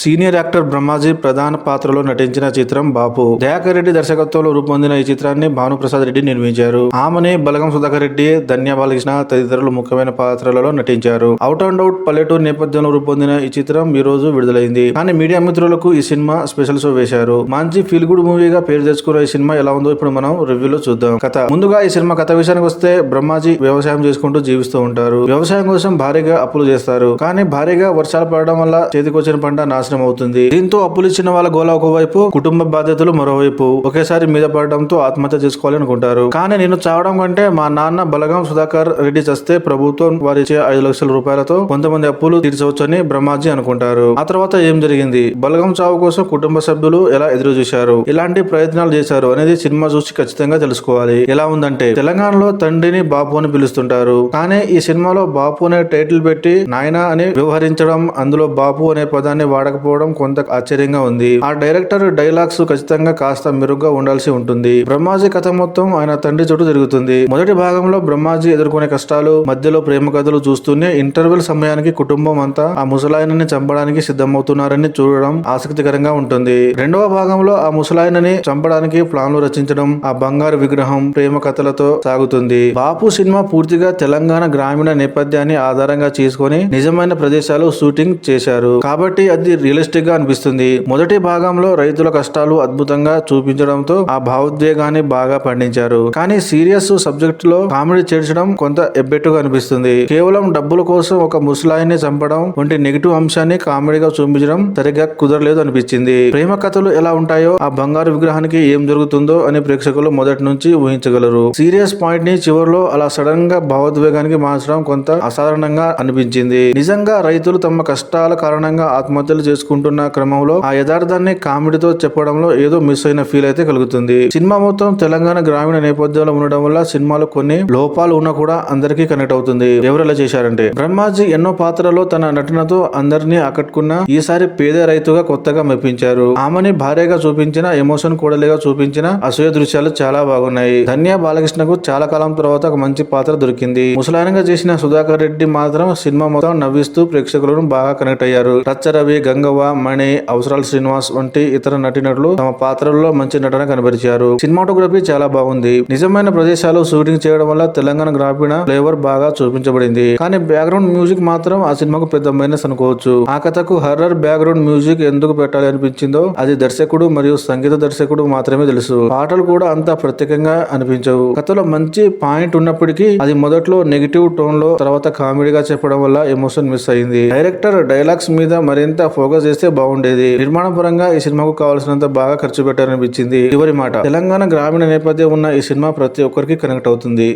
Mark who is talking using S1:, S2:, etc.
S1: Senior actor Brahmaji ప్రధాన పాత్రలో నటించిన చిత్రం బాపు. దయాకర్ రెడ్డి దర్శకత్వంలో రూపొందిన ఈ చిత్రాన్ని భానుప్రసాద్ రెడ్డి నిర్మించారు. ఆమెని బలగం సుధాకర్ రెడ్డి, ధన్య బాలకృష్ణ తదితరులు ముఖ్యమైన పాత్రలలో నటించారు. అవుట్ అండ్ అవుట్ పల్లెటూరు నేపథ్యంలో రూపొందిన ఈ చిత్రం ఈ రోజు విడుదలైంది. కానీ మీడియా మిత్రులకు ఈ సినిమా స్పెషల్ షో వేశారు. మంచి ఫీల్ గుడ్ మూవీగా పేరు తెచ్చుకున్న ఈ సినిమా ఎలా ఉందో ఇప్పుడు మనం రివ్యూలో చూద్దాం. ముందుగా ఈ సినిమా కథ విషయానికి వస్తే, బ్రహ్మాజీ వ్యవసాయం చేసుకుంటూ జీవిస్తూ ఉంటారు. వ్యవసాయం కోసం భారీగా అప్పులు చేస్తారు. కానీ భారీగా వర్షాలు పడడం వల్ల చేతికొచ్చిన పంట నాశనం అవుతుంది. దీంతో అప్పులు ఇచ్చిన వాళ్ళ గోల ఒకవైపు, కుటుంబ బాధ్యతలు మరోవైపు ఒకేసారి మీద పడడంతో ఆత్మహత్య చేసుకోవాలనుకుంటారు. కానీ నేను చావడం కంటే మా నాన్న బలగం సుధాకర్ రెడ్డి చస్తే ప్రభుత్వం వారిచ్చే 5 లక్షల రూపాయలతో కొంతమంది అప్పులు తీర్చవచ్చని బ్రహ్మాజీ అనుకుంటారు. ఆ తర్వాత ఏం జరిగింది, బలగం చావు కోసం కుటుంబ సభ్యులు ఎలా ఎదురు చూశారు, ఇలాంటి ప్రయత్నాలు చేశారు అనేది సినిమా చూసి ఖచ్చితంగా తెలుసుకోవాలి. ఎలా ఉందంటే, తెలంగాణలో తండ్రిని బాపు అని పిలుస్తుంటారు. కానీ ఈ సినిమాలో బాపు అనే టైటిల్ పెట్టి నాయన అని వ్యవహరించడం, అందులో బాపు అనే పదాన్ని వాడకపోవడం కొంత ఆశ్చర్యంగా ఉంది. ఆ డైరెక్టర్ డైలాగ్స్ ఖచ్చితంగా కాస్త మెరుగ్గా ఉండాల్సి ఉంటుంది. బ్రహ్మాజీ కథ మొత్తం ఆయన తండ్రి చుట్టూ తిరుగుతుంది. మొదటి భాగంలో బ్రహ్మాజీ ఎదుర్కొనే కష్టాలు, మధ్యలో ప్రేమ కథలు చూస్తూనే ఇంటర్వెల్ సమయానికి కుటుంబం అంతా ఆ ముసలాయనని చంపడానికి సిద్ధమవుతున్నారని చూడడం ఆసక్తికరంగా ఉంటుంది. రెండవ భాగంలో ఆ ముసలాయనని చంపడానికి ప్లాన్లు రచించడం, ఆ బంగారు విగ్రహం, ప్రేమ కథలతో సాగుతుంది. బాపు సినిమా పూర్తిగా తెలంగాణ గ్రామీణ నేపథ్యాన్ని ఆధారంగా చేసుకొని నిజమైన ప్రదేశాలు షూటింగ్ చేశారు కాబట్టి అది రియలిస్టిక్ గా అనిపిస్తుంది. మొదటి భాగంలో రైతుల కష్టాలు అద్భుతంగా చూపించడంతో ఆ భావోద్వేగాన్ని బాగా పండించారు. కానీ సీరియస్ సబ్జెక్ట్ లో కామెడీ చేర్చడం కొంత ఎబ్బెట్టుగా అనిపిస్తుంది. కేవలం డబ్బుల కోసం ఒక ముసలాయిని చంపడం వంటి నెగిటివ్ అంశాన్ని కామెడీగా చూపించడం సరిగ్గా కుదరలేదు అనిపించింది. ప్రేమ కథలు ఎలా ఉంటాయో, ఆ బంగారు విగ్రహానికి ఏం జరుగుతుందో అని ప్రేక్షకులు మొదటి నుంచి ఊహించగలరు. సీరియస్ పాయింట్ ని చివరిలో అలా సడన్ గా భావోద్వేగానికి మార్చడం కొంత అసాధారణంగా అనిపించింది. నిజంగా రైతులు తమ కష్టాల కారణంగా ఆత్మహత్యలు చేసుకుంటున్న క్రమంలో ఆ యథార్థాన్ని కామెడీతో చెప్పడంలో ఏదో మిస్ అయిన ఫీల్ అయితే కలుగుతుంది. సినిమా మొత్తం తెలంగాణ గ్రామీణ నేపథ్యంలో ఉండడం వల్ల సినిమాలో కొన్ని లోపాలు ఉన్నా కూడా అందరికీ కనెక్ట్ అవుతుంది. ఎవరెలా చేశారంటే, బ్రహ్మాజీ ఎన్నో పాత్రలో తన నటనతో అందరినీ ఆకట్టుకున్న ఈసారి పేద రైతుగా కొత్తగా మెప్పించారు. ఆమెని భార్యగా చూపించిన, ఎమోషన్ కూడలిగా చూపించిన అసూయ దృశ్యాలు చాలా బాగున్నాయి. ధన్య బాలకృష్ణకు చాలా కాలం తర్వాత ఒక మంచి పాత్ర దొరికింది. ముసలాయనగా చేసిన సుధాకర్ రెడ్డి మాత్రం సినిమా మొత్తం నవ్విస్తూ ప్రేక్షకులను బాగా కనెక్ట్ అయ్యారు. రచ్చరవి, గంగవ్వ, మణి, అవసరాల శ్రీనివాస్ వంటి ఇతర నటీనటులు తమ పాత్రల్లో మంచి నటన కనబరిచారు. సినిమాటోగ్రఫీ చాలా బాగుంది. నిజమైన ప్రదేశాలు షూటింగ్ చేయడం వల్ల తెలంగాణ గ్రామీణ ఫ్లేవర్ బాగా చూపించబడింది. కానీ బ్యాక్గ్రౌండ్ మ్యూజిక్ మాత్రం ఆ సినిమాకు పెద్ద మైనస్ అనుకోవచ్చు. ఆ కథకు హర్రర్ బ్యాక్గ్రౌండ్ మ్యూజిక్ ఎందుకు పెట్టాలి అనిపించిందో అది దర్శకుడు మరియు సంగీత దర్శకుడు మాత్రమే తెలుసు. పాటలు కూడా అంత ప్రత్యేకంగా అనిపించవు. కథలో మంచి పాయింట్ ఉన్నప్పటికీ అది మొదట్లో నెగిటివ్ టోన్ లో, తర్వాత కామెడీగా చెప్పడం వల్ల ఎమోషన్ మిస్ అయింది. డైరెక్టర్ డైలాగ్స్ మీద మరింత ఫోకస్ చేస్తే బాగుండేది. నిర్మాణ పరంగా ఈ సినిమాకు కావాల్సినంత బాగా ఖర్చు పెట్టారనిపించింది. చివరి మాట, తెలంగాణ గ్రామీణ నేపథ్యం ఉన్న ఈ సినిమా ప్రతి ఒక్కరికి కనెక్ట్ అవుతుంది.